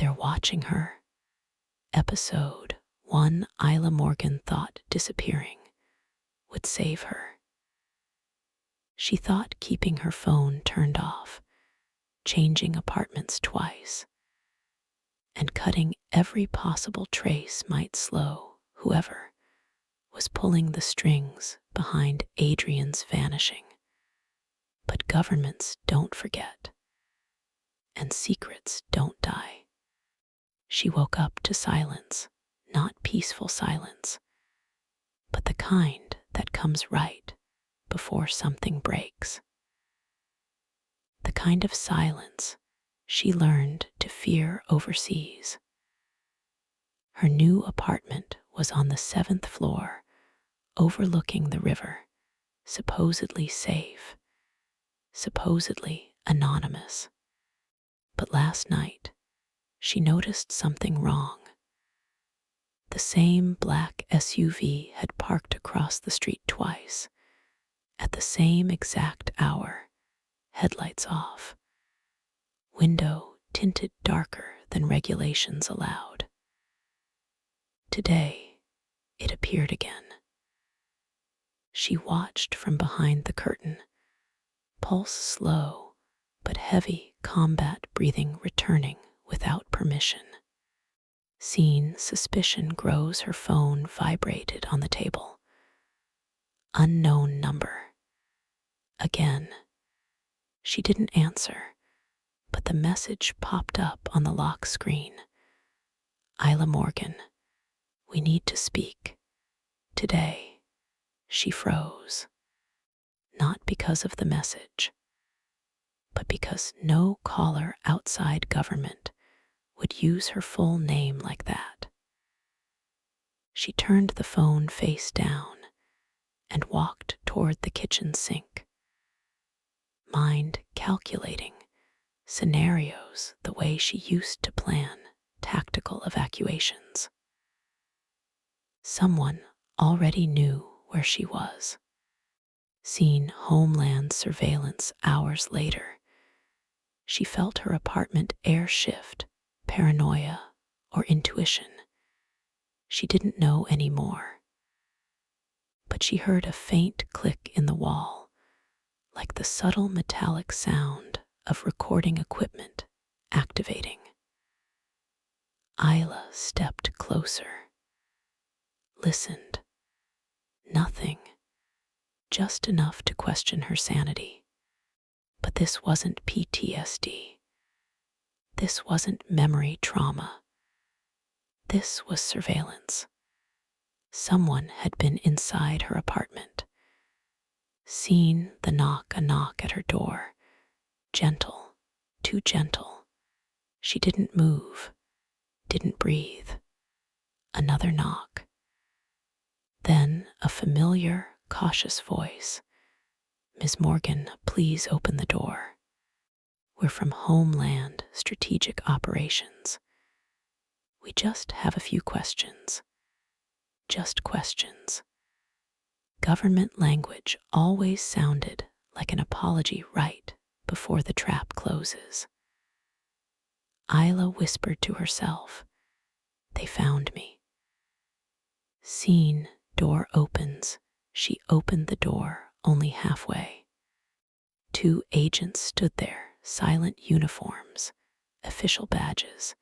They're watching her. Episode 1. Ayla Morgan thought disappearing would save her. She thought keeping her phone turned off, changing apartments twice, and cutting every possible trace might slow whoever was pulling the strings behind Adrian's vanishing. But governments don't forget, and secrets don't die. She woke up to silence, not peaceful silence, but the kind that comes right before something breaks. The kind of silence she learned to fear overseas. Her new apartment was on the 7th floor, overlooking the river, supposedly safe, supposedly anonymous. But last night, she noticed something wrong. The same black SUV had parked across the street twice, at the same exact hour, headlights off, window tinted darker than regulations allowed. Today, it appeared again. She watched from behind the curtain, pulse slow but heavy, combat breathing returning without permission. Seen suspicion grows, her phone vibrated on the table. Unknown number. Again. She didn't answer, but the message popped up on the lock screen. Ayla Morgan, we need to speak. Today. She froze. Not because of the message, but because no caller outside government would use her full name like that. She turned the phone face down and walked toward the kitchen sink, mind calculating scenarios the way she used to plan tactical evacuations. Someone already knew where she was. Seen Homeland surveillance hours later, she felt her apartment air shift, paranoia, or intuition. She didn't know anymore. But she heard a faint click in the wall, like the subtle metallic sound of recording equipment activating. Ayla stepped closer, listened. Nothing, just enough to question her sanity. But this wasn't PTSD. This wasn't memory trauma. This was surveillance. Someone had been inside her apartment, seen a knock at her door, gentle, too gentle. She didn't move, didn't breathe. Another knock. Then a familiar, cautious voice. Ms. Morgan, please open the door. We're from Homeland Strategic Operations. We just have a few questions. Just questions. Government language always sounded like an apology right before the trap closes. Ayla whispered to herself, they found me. Seen, door opens. She opened the door only halfway. 2 agents stood there, silent uniforms, official badges,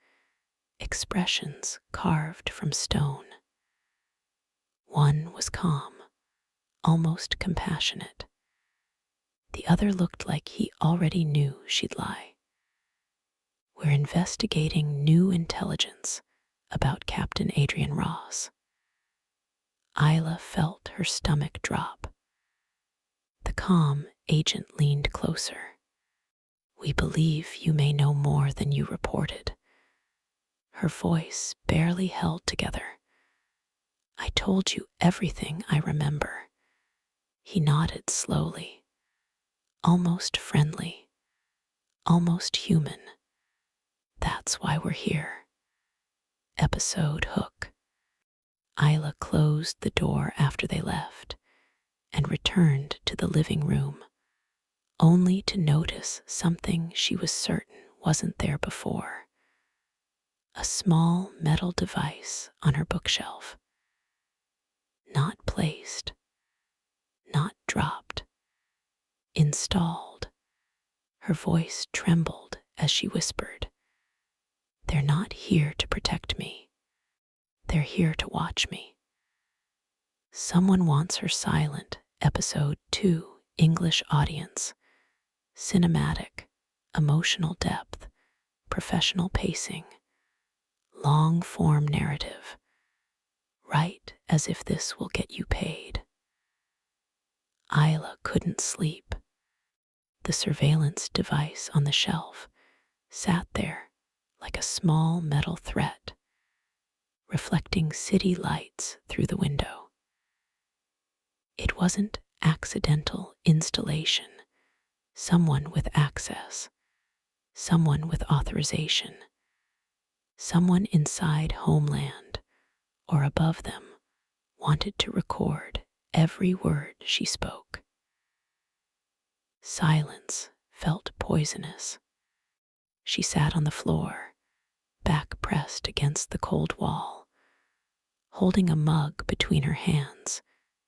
expressions carved from stone. One was calm, almost compassionate. The other looked like he already knew she'd lie. We're investigating new intelligence about Captain Adrian Ross. Ayla felt her stomach drop. The calm agent leaned closer. We believe you may know more than you reported. Her voice barely held together. I told you everything I remember. He nodded slowly, almost friendly, almost human. That's why we're here. Episode hook. Ayla closed the door after they left and returned to the living room, only to notice something she was certain wasn't there before. a small metal device on her bookshelf. Not placed, not dropped, installed. Her voice trembled as she whispered, "They're not here to protect me. They're here to watch me." Someone Wants Her Silent, Episode 2, English audience. Cinematic, emotional depth, professional pacing, long form narrative. Write as if this will get you paid. Ayla couldn't sleep. The surveillance device on the shelf sat there like a small metal threat, reflecting city lights through the window. It wasn't accidental installation. Someone with access, someone with authorization, someone inside Homeland or above them wanted to record every word she spoke. Silence felt poisonous. She sat on the floor, back pressed against the cold wall, holding a mug between her hands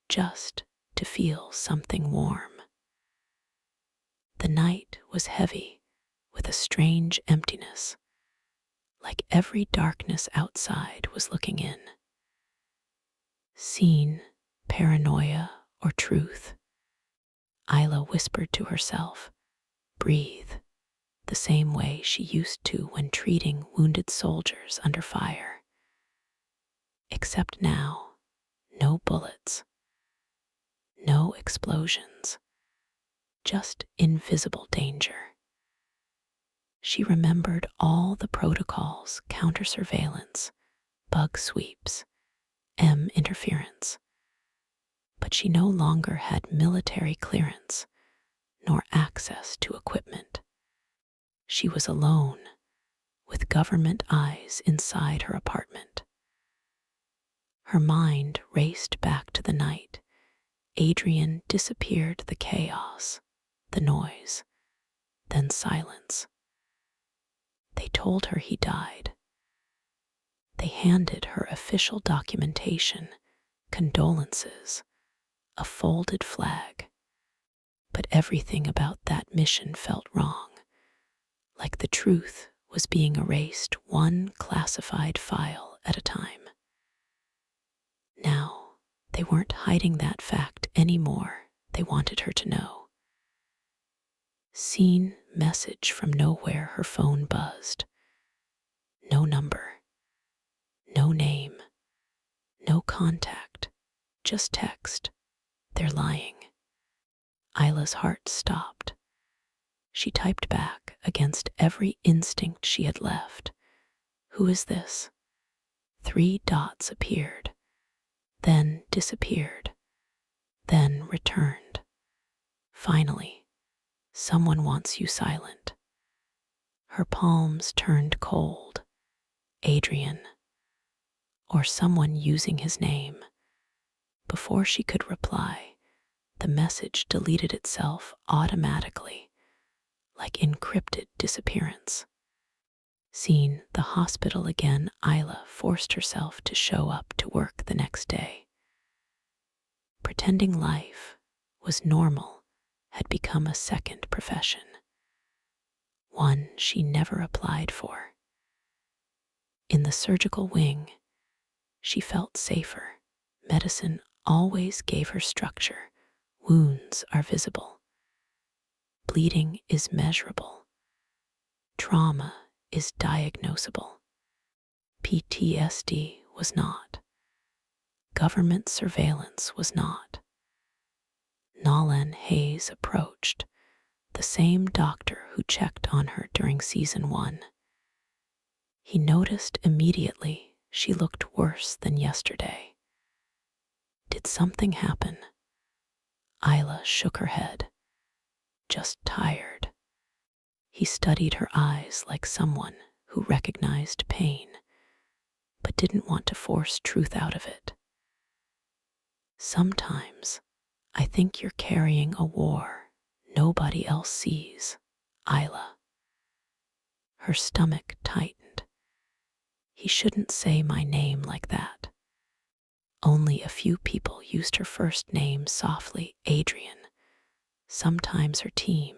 just to feel something warm. The night was heavy with a strange emptiness, like every darkness outside was looking in. Seen, paranoia, or truth? Ayla whispered to herself, "Breathe," the same way she used to when treating wounded soldiers under fire. Except now, no bullets, no explosions, just invisible danger. She remembered all the protocols: counter surveillance, bug sweeps, M interference. But she no longer had military clearance nor access to equipment. She was alone, with government eyes inside her apartment. Her mind raced back to the night Adrian disappeared, the chaos, the noise, then silence. They told her he died. They handed her official documentation, condolences, a folded flag. But everything about that mission felt wrong, like the truth was being erased one classified file at a time. Now, they weren't hiding that fact anymore. They wanted her to know. Seen, message from nowhere, her phone buzzed. No number, no name, no contact, just text. "They're lying." Ayla's heart stopped. She typed back against every instinct she had left. "Who is this?" 3 dots appeared, then disappeared, then returned. Finally, "Someone wants you silent." Her palms turned cold. Adrian, or someone using his name. Before she could reply, the message deleted itself automatically, like encrypted disappearance. Seen, the hospital again, Ayla forced herself to show up to work the next day. Pretending life was normal had become a second profession, one she never applied for. In the surgical wing, she felt safer. Medicine always gave her structure. Wounds are visible. Bleeding is measurable. Trauma is diagnosable. PTSD was not. Government surveillance was not. Nolan Hayes approached, the same doctor who checked on her during season 1. He noticed immediately she looked worse than yesterday. Did something happen? Ayla shook her head. Just tired. He studied her eyes like someone who recognized pain, but didn't want to force truth out of it. "Sometimes I think you're carrying a war nobody else sees, Ayla." Her stomach tightened. He shouldn't say my name like that. Only a few people used her first name softly, Adrian, sometimes her team,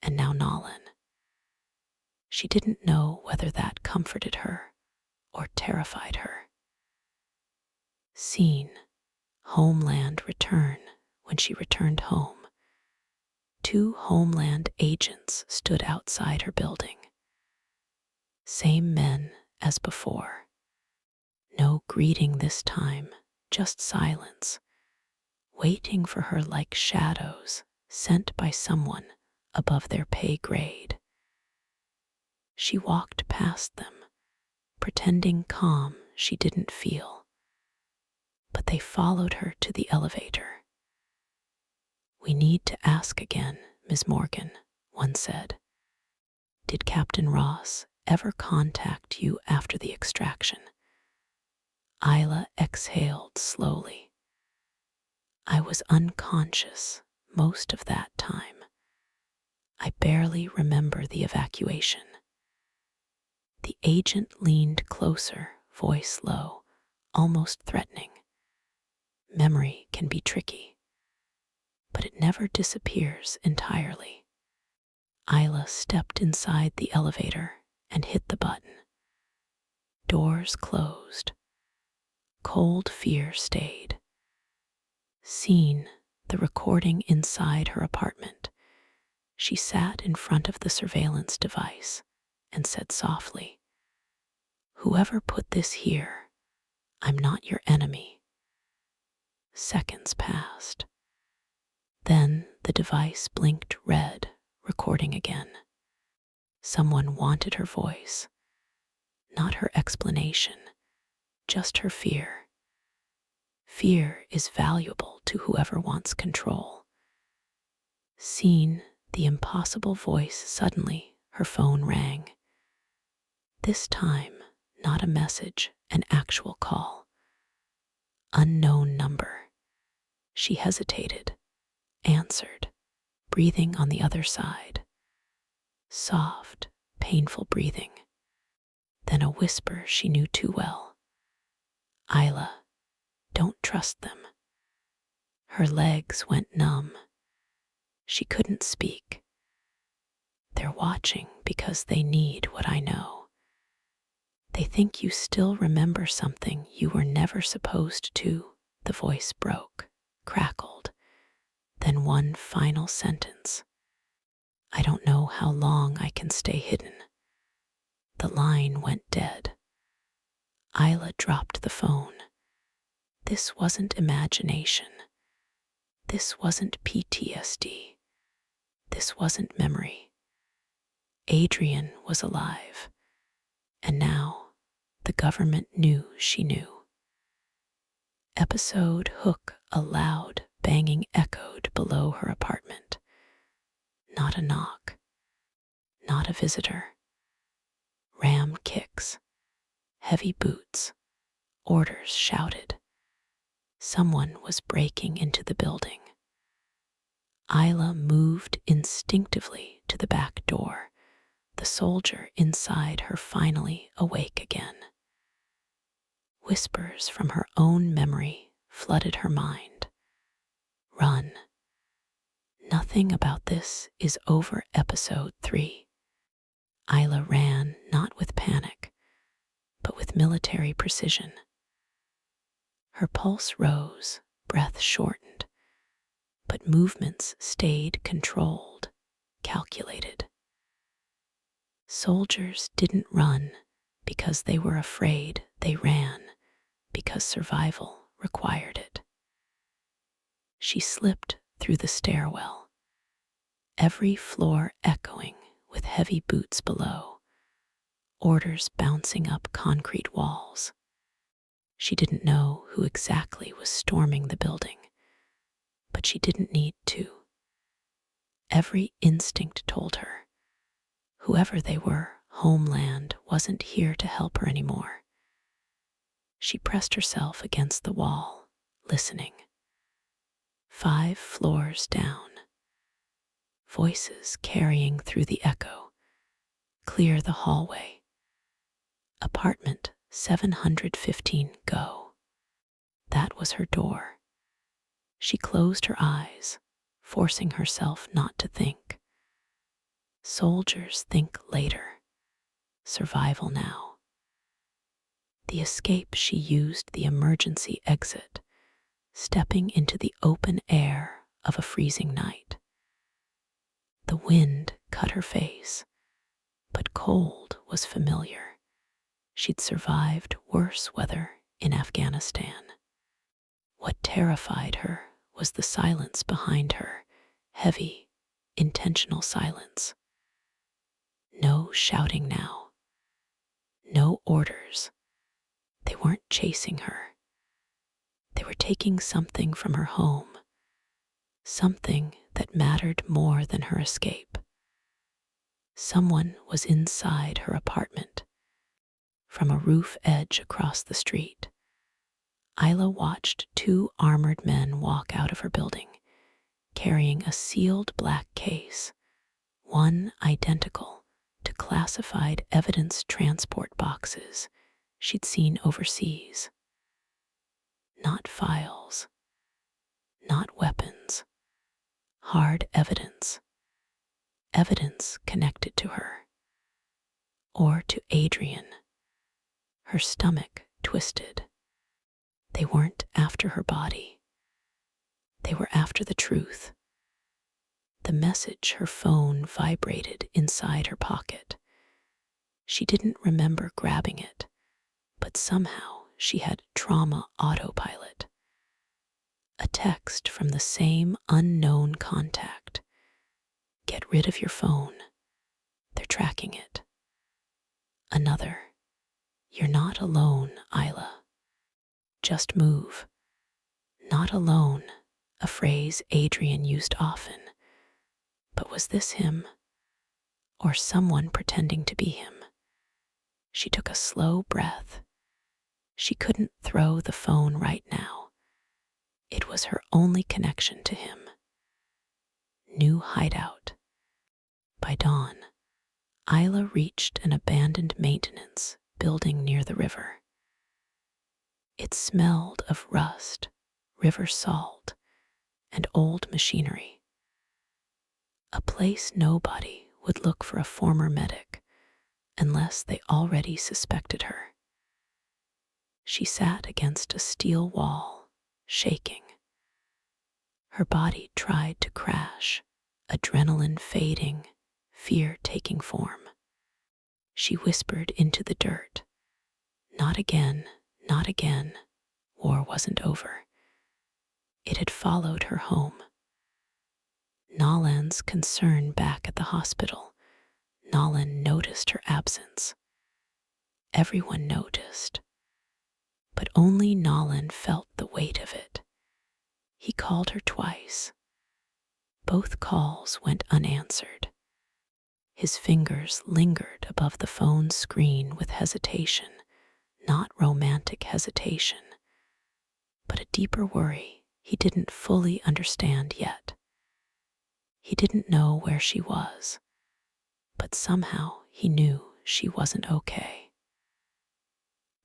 and now Nolan. She didn't know whether that comforted her or terrified her. Scene, Homeland return. When she returned home, 2 Homeland agents stood outside her building. Same men as before. No greeting this time, just silence, waiting for her like shadows sent by someone above their pay grade. She walked past them, pretending calm she didn't feel, but they followed her to the elevator. "We need to ask again, Ms. Morgan," one said. "Did Captain Ross ever contact you after the extraction?" Ayla exhaled slowly. "I was unconscious most of that time. I barely remember the evacuation." The agent leaned closer, voice low, almost threatening. "Memory can be tricky, but it never disappears entirely." Ayla stepped inside the elevator and hit the button. Doors closed. Cold fear stayed. Scene, the recording inside her apartment. She sat in front of the surveillance device and said softly, "Whoever put this here, I'm not your enemy." Seconds passed. Then the device blinked red, recording again. Someone wanted her voice, not her explanation, just her fear. Fear is valuable to whoever wants control. Seen, the impossible voice suddenly, her phone rang. This time, not a message, an actual call. Unknown number. She hesitated, answered, breathing on the other side. Soft, painful breathing. Then a whisper she knew too well. "Ayla, don't trust them." Her legs went numb. She couldn't speak. "They're watching because they need what I know. They think you still remember something you were never supposed to." The voice broke, crackled, then one final sentence. "I don't know how long I can stay hidden." The line went dead. Ayla dropped the phone. This wasn't imagination. This wasn't PTSD. This wasn't memory. Adrian was alive. And now the government knew she knew. Episode hook, a loud, banging echoed below her apartment. Not a knock. Not a visitor. Ram kicks. Heavy boots. Orders shouted. Someone was breaking into the building. Ayla moved instinctively to the back door, the soldier inside her finally awake again. Whispers from her own memory flooded her mind. "Run. Nothing about this is over." Episode 3. Ayla ran not with panic, but with military precision. Her pulse rose, breath shortened, but movements stayed controlled, calculated. Soldiers didn't run because they were afraid, they ran because survival required it. She slipped through the stairwell, every floor echoing with heavy boots below, orders bouncing up concrete walls. She didn't know who exactly was storming the building, but she didn't need to. Every instinct told her, whoever they were, Homeland wasn't here to help her anymore. She pressed herself against the wall, listening. 5 floors down. Voices carrying through the echo. Clear the hallway. Apartment 715 go. That was her door. She closed her eyes, forcing herself not to think. Soldiers think later. Survival now. The escape, she used the emergency exit, stepping into the open air of a freezing night. The wind cut her face, but cold was familiar. She'd survived worse weather in Afghanistan. What terrified her was the silence behind her, heavy, intentional silence. No shouting now. No orders. They weren't chasing her. They were taking something from her home, something that mattered more than her escape. Someone was inside her apartment. From a roof edge across the street, Ayla watched two armored men walk out of her building, carrying a sealed black case, one identical to classified evidence transport boxes she'd seen overseas. Not files, not weapons, hard evidence. Evidence connected to her, or to Adrian. Her stomach twisted. They weren't after her body. They were after the truth. The message, her phone vibrated inside her pocket. She didn't remember grabbing it, but somehow she had trauma autopilot. A text from the same unknown contact. Get rid of your phone. They're tracking it. Another. You're not alone, Ayla. Just move. Not alone, a phrase Adrian used often. But was this him? Or someone pretending to be him? She took a slow breath. She couldn't throw the phone right now. It was her only connection to him. New hideout. By dawn, Ayla reached an abandoned maintenance building near the river. It smelled of rust, river salt, and old machinery. A place nobody would look for a former medic unless they already suspected her. She sat against a steel wall, shaking. Her body tried to crash, adrenaline fading, fear taking form. She whispered into the dirt, "Not again, not again." War wasn't over. It had followed her home. Nolan's concern back at the hospital. Nolan noticed her absence. Everyone noticed, but only Nolan felt the weight of it. He called her twice. Both calls went unanswered. His fingers lingered above the phone screen with hesitation, not romantic hesitation, but a deeper worry he didn't fully understand yet. He didn't know where she was, but somehow he knew she wasn't okay.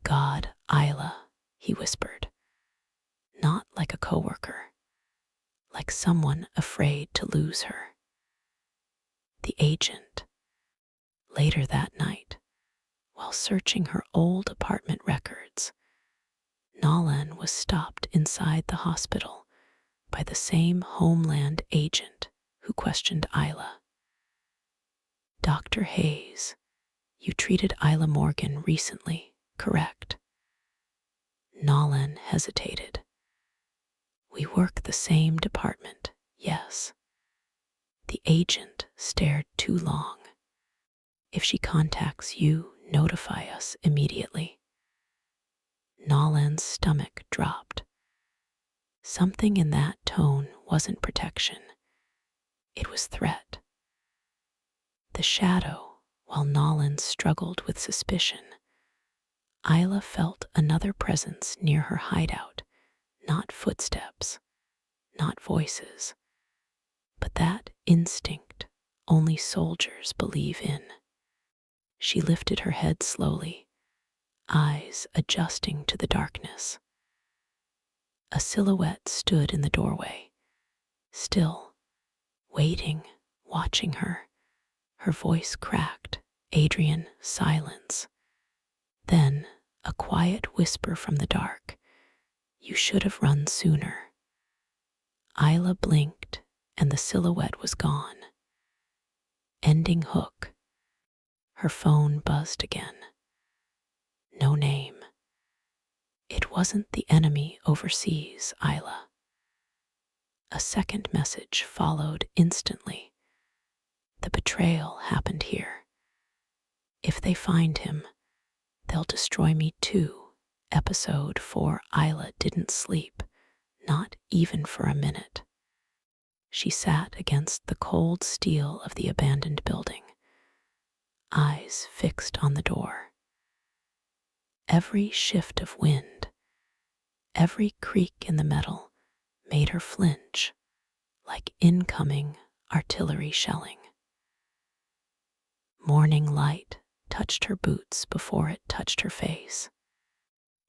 "God, Ayla," he whispered, not like a coworker, like someone afraid to lose her. The agent. Later that night, while searching her old apartment records, Nolan was stopped inside the hospital by the same Homeland agent who questioned Ayla. "Dr. Hayes, you treated Ayla Morgan recently, correct?" Nolan hesitated. "We work the same department, yes." The agent stared too long. "If she contacts you, notify us immediately." Nolan's stomach dropped. Something in that tone wasn't protection. It was threat. The shadow, while Nolan struggled with suspicion, Ayla felt another presence near her hideout, not footsteps, not voices, but that instinct only soldiers believe in. She lifted her head slowly. eyes adjusting to the darkness. A silhouette stood in the doorway, still, waiting, watching her. Her voice cracked. "Adrian, silence." Then, a quiet whisper from the dark. "You should have run sooner." Ayla blinked, and the silhouette was gone. Ending hook. Her phone buzzed again. No name. It wasn't the enemy overseas, Ayla. A second message followed instantly. "The betrayal happened here. If they find him, they'll destroy me too." Episode 4. Ayla didn't sleep, not even for a minute. She sat against the cold steel of the abandoned building, eyes fixed on the door. Every shift of wind, every creak in the metal made her flinch, like incoming artillery shelling. Morning light touched her boots before it touched her face.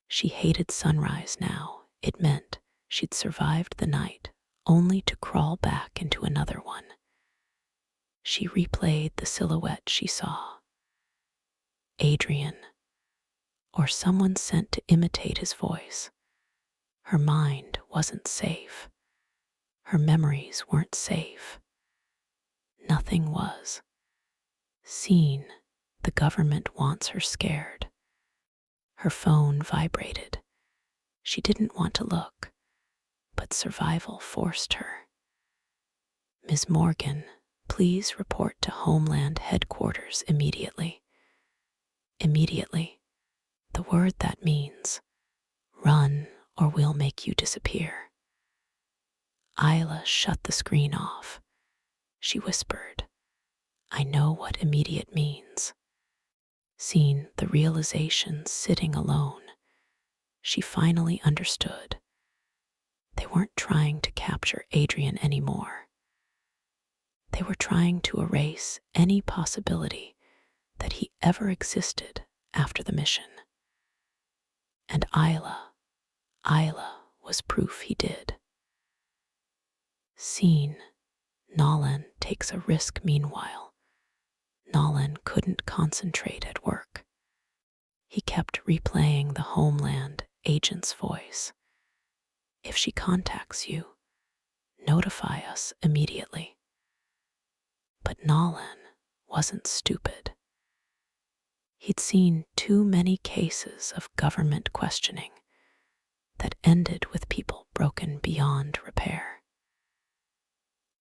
She hated sunrise now. It meant she'd survived the night, only to crawl back into another one. She replayed the silhouette she saw. Adrian, or someone sent to imitate his voice. Her mind wasn't safe. Her memories weren't safe. Nothing was. Seen, the government wants her scared. Her phone vibrated. She didn't want to look, but survival forced her. "Ms. Morgan, please report to Homeland Headquarters immediately." Immediately. The word that means, run or we'll make you disappear. Ayla shut the screen off. She whispered, "I know what immediate means." Seen the realization sitting alone, she finally understood. They weren't trying to capture Adrian anymore. They were trying to erase any possibility that he ever existed after the mission. And Ayla was proof he did. Scene. Nolan takes a risk meanwhile. Nolan couldn't concentrate at work. He kept replaying the Homeland agent's voice. "If she contacts you, notify us immediately." But Nolan wasn't stupid. He'd seen too many cases of government questioning that ended with people broken beyond repair.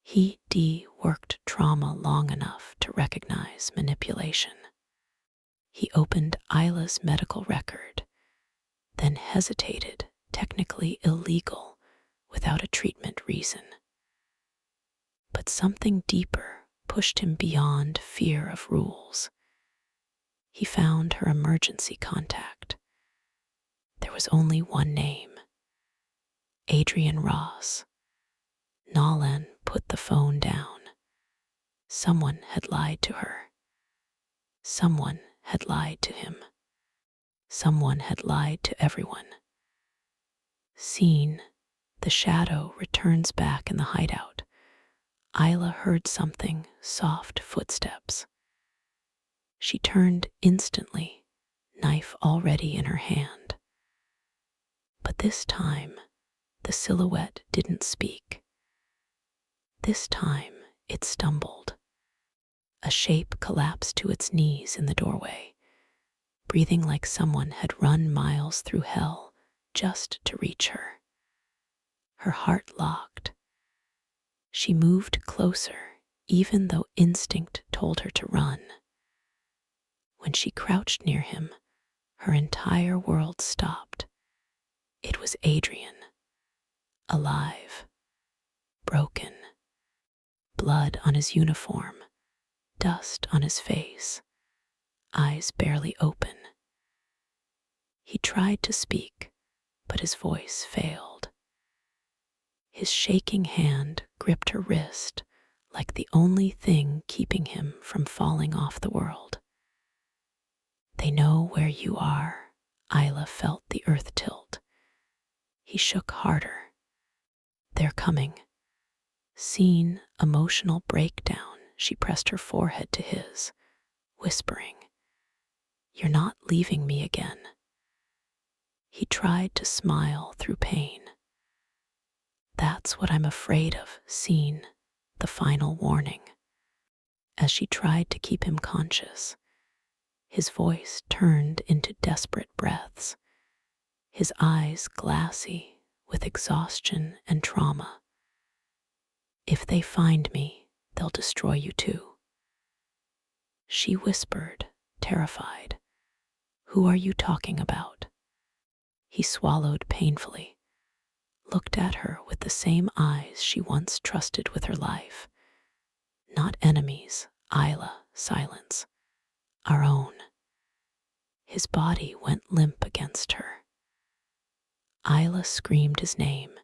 He worked trauma long enough to recognize manipulation. He opened Ayla's medical record, then hesitated, technically illegal, without a treatment reason. But something deeper pushed him beyond fear of rules. He found her emergency contact. There was only one name: Adrian Ross. Nolan put the phone down. Someone had lied to her. Someone had lied to him. Someone had lied to everyone. Seen, the shadow returns back in the hideout. Ayla heard something, soft footsteps. She turned instantly, knife already in her hand. But this time, the silhouette didn't speak. This time, it stumbled. A shape collapsed to its knees in the doorway, breathing like someone had run miles through hell just to reach her. Her heart locked. She moved closer, even though instinct told her to run. When she crouched near him, her entire world stopped. It was Adrian, alive, broken, blood on his uniform, dust on his face, eyes barely open. He tried to speak, but his voice failed. His shaking hand gripped her wrist like the only thing keeping him from falling off the world. "They know where you are," Ayla felt the earth tilt. He shook harder. They're coming. Seen emotional breakdown, she pressed her forehead to his, whispering, "You're not leaving me again." He tried to smile through pain. "That's what I'm afraid of," Seen, the final warning. As she tried to keep him conscious, his voice turned into desperate breaths, his eyes glassy with exhaustion and trauma. "If they find me, they'll destroy you too." She whispered, terrified, "Who are you talking about?" He swallowed painfully, looked at her with the same eyes she once trusted with her life. "Not enemies, Ayla, silence. Our own." His body went limp against her. Ayla screamed his name,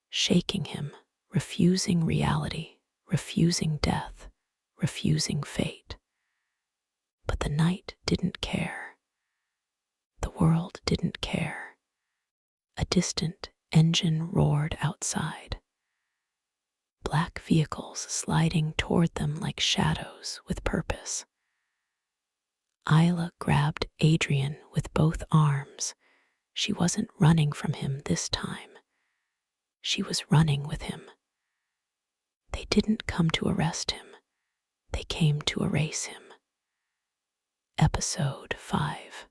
shaking him, refusing reality, refusing death, refusing fate. But the night didn't care. The world didn't care. A distant engine roared outside. Black vehicles sliding toward them like shadows with purpose. Ayla grabbed Adrian with both arms. She wasn't running from him this time. She was running with him. They didn't come to arrest him. They came to erase him. Episode 5.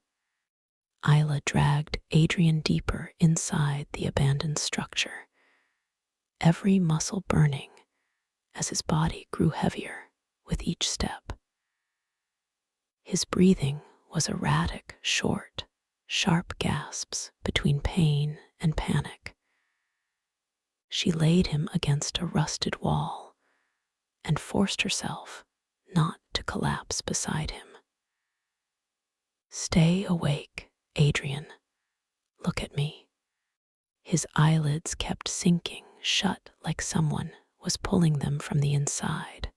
Ayla dragged Adrian deeper inside the abandoned structure, every muscle burning as his body grew heavier with each step. His breathing was erratic, short, sharp gasps between pain and panic. She laid him against a rusted wall and forced herself not to collapse beside him. "Stay awake, Adrian. Look at me." His eyelids kept sinking shut like someone was pulling them from the inside.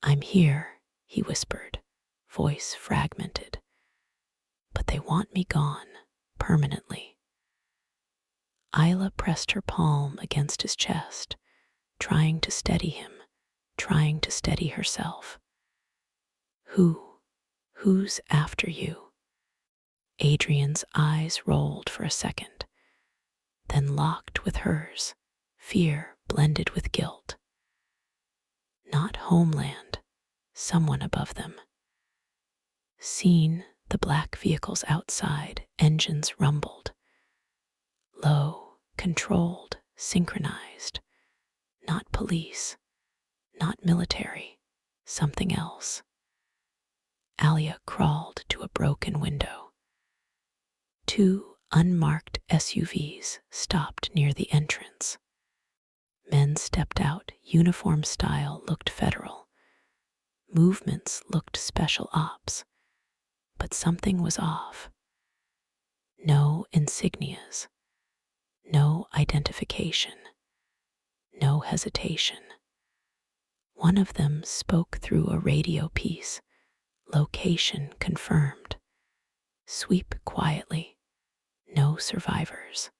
"I'm here," he whispered, voice fragmented. "But they want me gone, permanently." Ayla pressed her palm against his chest, trying to steady him, trying to steady herself. Who's after you?" Adrian's eyes rolled for a second, then locked with hers, fear blended with guilt. Not Homeland, someone above them. Seen the black vehicles outside, engines rumbled. Low, controlled, synchronized. Not police, not military, something else. Alia crawled to a broken window. 2 unmarked SUVs stopped near the entrance. Men stepped out, uniform style looked federal. Movements looked special ops. But something was off. No insignias. No identification. No hesitation. One of them spoke through a radio piece. Location confirmed. Sweep quietly. No survivors.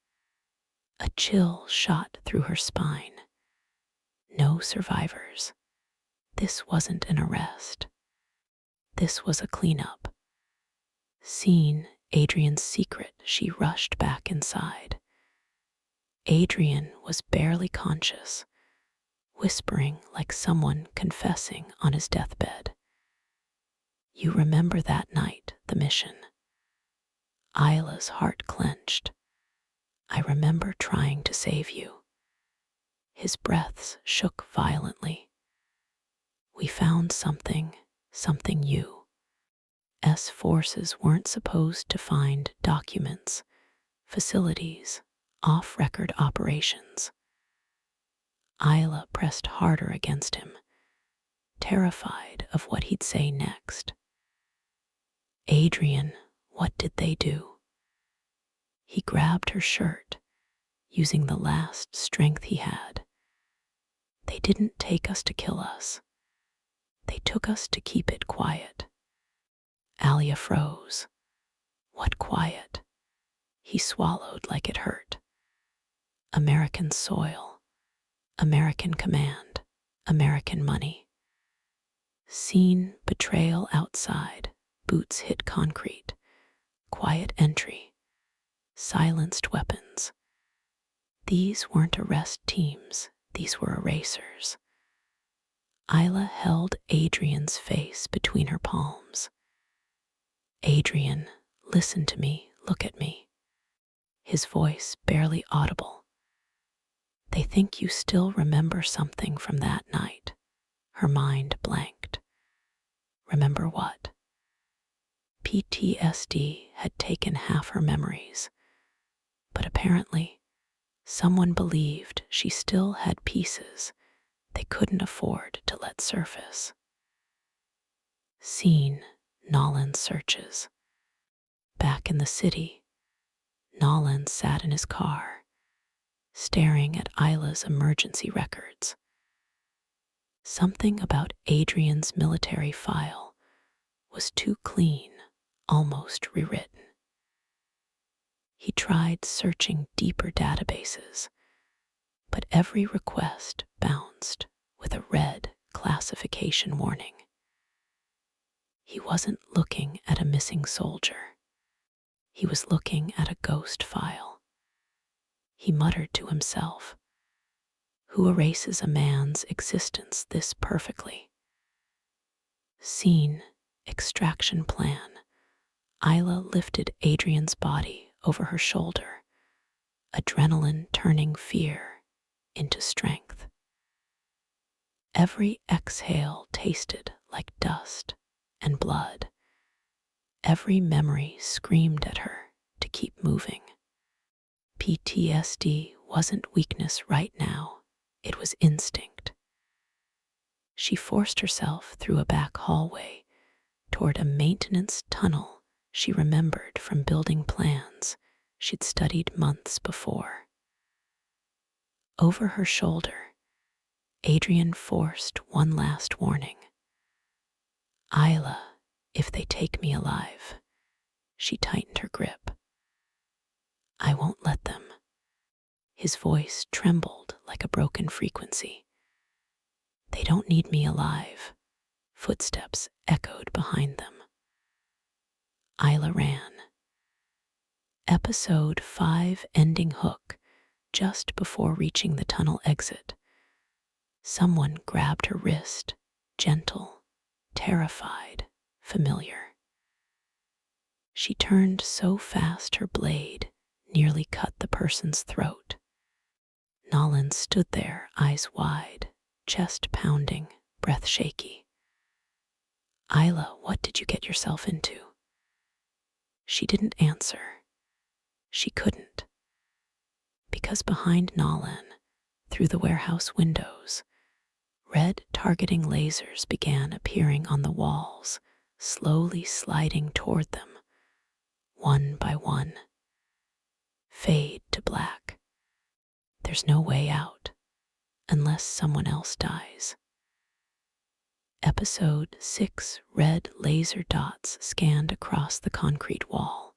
A chill shot through her spine. No survivors. This wasn't an arrest. This was a cleanup. Seen Adrian's secret, she rushed back inside. Adrian was barely conscious, whispering like someone confessing on his deathbed. "You remember that night, the mission?" Ayla's heart clenched. "I remember trying to save you." His breaths shook violently. "We found something you. S forces weren't supposed to find documents, facilities, off-record operations." Ayla pressed harder against him, terrified of what he'd say next. "Adrian, what did they do?" He grabbed her shirt, using the last strength he had. "They didn't take us to kill us. They took us to keep it quiet." Alia froze. "What quiet?" He swallowed like it hurt. American soil, American command, American money. Scene, betrayal outside, boots hit concrete, quiet entry, silenced weapons. These weren't arrest teams, these were erasers. Ayla held Adrian's face between her palms. Adrian, listen to me, look at me. His voice barely audible. They think you still remember something from that night. Her mind blanked. Remember what? PTSD had taken half her memories, but apparently someone believed she still had pieces they couldn't afford to let surface. Scene, Nolan searches. Back in the city, Nolan sat in his car, staring at Ayla's emergency records. Something about Adrian's military file was too clean, almost rewritten. He tried searching deeper databases, but every request bounced with a red classification warning. He wasn't looking at a missing soldier. He was looking at a ghost file. He muttered to himself, "Who erases a man's existence this perfectly?" Scene, extraction plan. Ayla lifted Adrian's body over her shoulder, adrenaline turning fear into strength. Every exhale tasted like dust and blood. Every memory screamed at her to keep moving. PTSD wasn't weakness right now, it was instinct. She forced herself through a back hallway toward a maintenance tunnel she remembered from building plans she'd studied months before. Over her shoulder, Adrian forced one last warning. "Ayla, if they take me alive." She tightened her grip. "I won't let them." His voice trembled like a broken frequency. "They don't need me alive." Footsteps echoed behind them. Ayla ran. Episode 5 ending hook. Just before reaching the tunnel exit, someone grabbed her wrist, gentle, terrified, familiar. She turned so fast her blade nearly cut the person's throat. Nolan stood there, eyes wide, chest pounding, breath shaky. "Ayla, what did you get yourself into?" She didn't answer. She couldn't. Because behind Nolan, through the warehouse windows, red targeting lasers began appearing on the walls, slowly sliding toward them, one by one. Fade to black. There's no way out, unless someone else dies. Episode 6 red laser dots scanned across the concrete wall,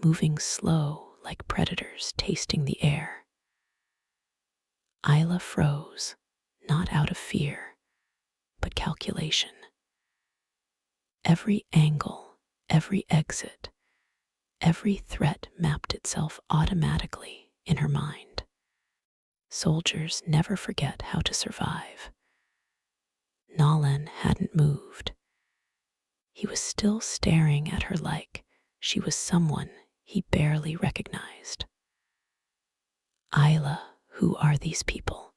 moving slow like predators tasting the air. Ayla froze, not out of fear, but calculation. Every angle, every exit, every threat mapped itself automatically in her mind. Soldiers never forget how to survive. Nolan hadn't moved. He was still staring at her like she was someone he barely recognized. "Ayla, who are these people?"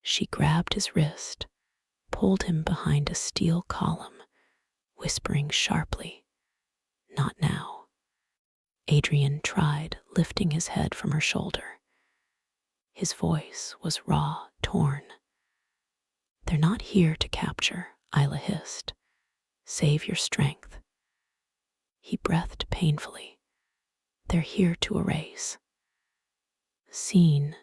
She grabbed his wrist, pulled him behind a steel column, whispering sharply, "Not now." Adrian tried lifting his head from her shoulder. His voice was raw, torn. "They're not here to capture," Ayla hissed. "Save your strength." He breathed painfully. "They're here to erase." Scene,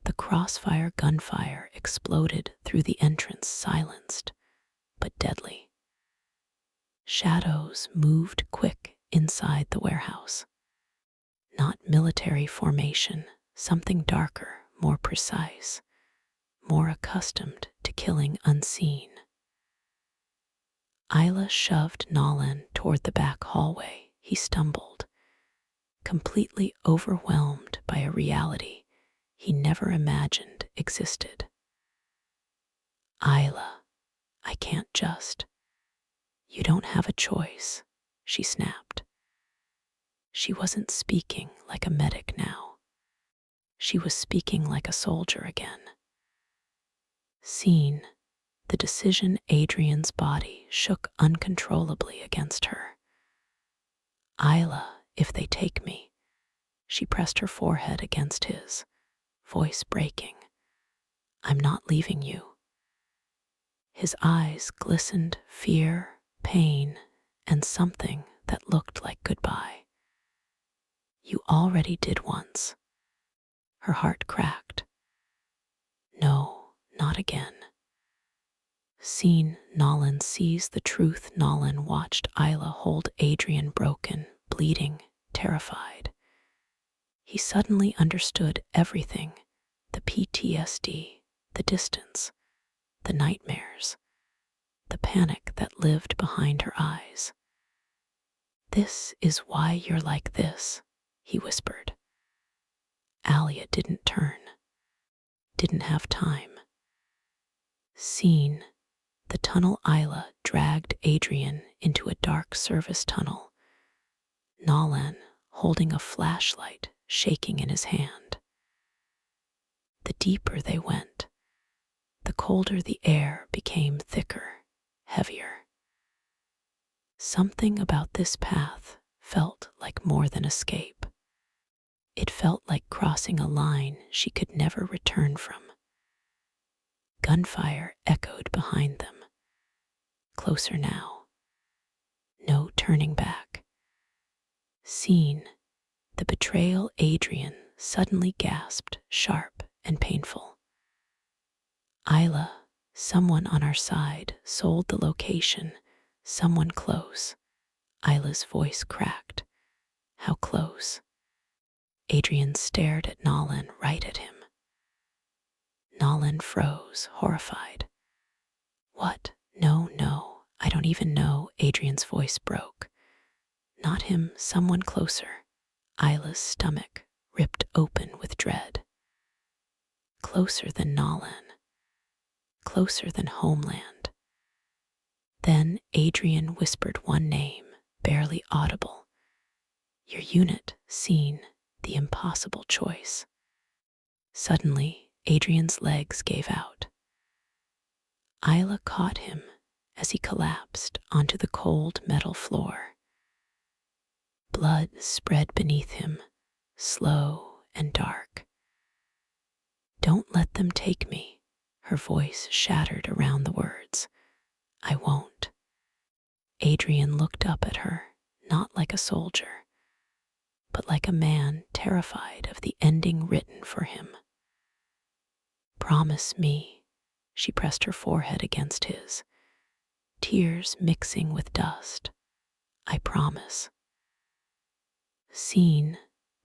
the crossfire gunfire exploded through the entrance, silenced, but deadly. Shadows moved quick inside the warehouse. Not military formation, something darker, more precise, more accustomed to killing unseen. Ayla shoved Nolan toward the back hallway. He stumbled, completely overwhelmed by a reality he never imagined existed. Ayla, I can't just. You don't have a choice, she snapped. She wasn't speaking like a medic now. She was speaking like a soldier again. Seen, the decision Adrian's body shook uncontrollably against her. Ayla, if they take me, she pressed her forehead against his, voice breaking. I'm not leaving you. His eyes glistened fear, pain, and something that looked like goodbye. You already did once. Her heart cracked. No, not again. Seen, Nolan sees the truth. Nolan watched Ayla hold Adrian broken, bleeding, terrified. He suddenly understood everything: the PTSD, the distance, the nightmares, the panic that lived behind her eyes. This is why you're like this, he whispered. Alia didn't turn, didn't have time. Seen, the tunnel. Ayla dragged Adrian into a dark service tunnel, Nolan holding a flashlight shaking in his hand. The deeper they went, the colder the air became, thicker, heavier. Something about this path felt like more than escape. It felt like crossing a line she could never return from. Gunfire echoed behind them. Closer now. No turning back. Seen, the betrayal. Adrian suddenly gasped, sharp and painful. Ayla, someone on our side sold the location, someone close. Ayla's voice cracked. How close? Adrian stared at Nolan, right at him. Nolan froze, horrified. What? No, no, I don't even know. Adrian's voice broke. Not him, someone closer. Ayla's stomach ripped open with dread. Closer than Nolan. Closer than homeland. Then Adrian whispered one name, barely audible. Your unit. Seen, the impossible choice. Suddenly, Adrian's legs gave out. Ayla caught him as he collapsed onto the cold metal floor. Blood spread beneath him, slow and dark. Don't let them take me, her voice shattered around the words. I won't. Adrian looked up at her, not like a soldier, but like a man terrified of the ending written for him. Promise me, she pressed her forehead against his, tears mixing with dust. I promise. Seen,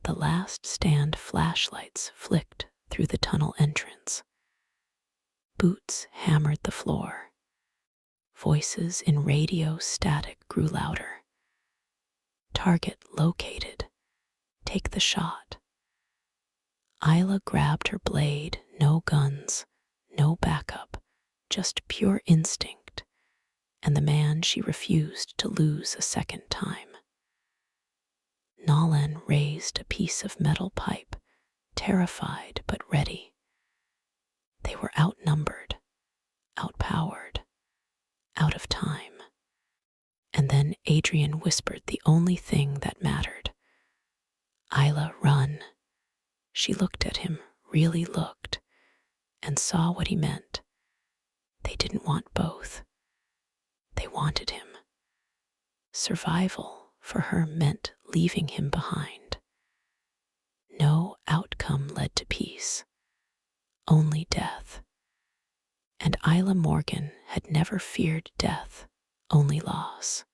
the last stand flashlights flicked through the tunnel entrance. Boots hammered the floor. Voices in radio static grew louder. Target located. Take the shot. Ayla grabbed her blade. No guns, no backup, just pure instinct, and the man she refused to lose a second time. Nolan raised a piece of metal pipe, terrified but ready. They were outnumbered, outpowered, out of time. And then Adrian whispered the only thing that mattered. Ayla, run. She looked at him, really looked, and saw what he meant. They didn't want both. They wanted him. Survival for her meant leaving him behind. No outcome led to peace, only death. And Ayla Morgan had never feared death, only loss.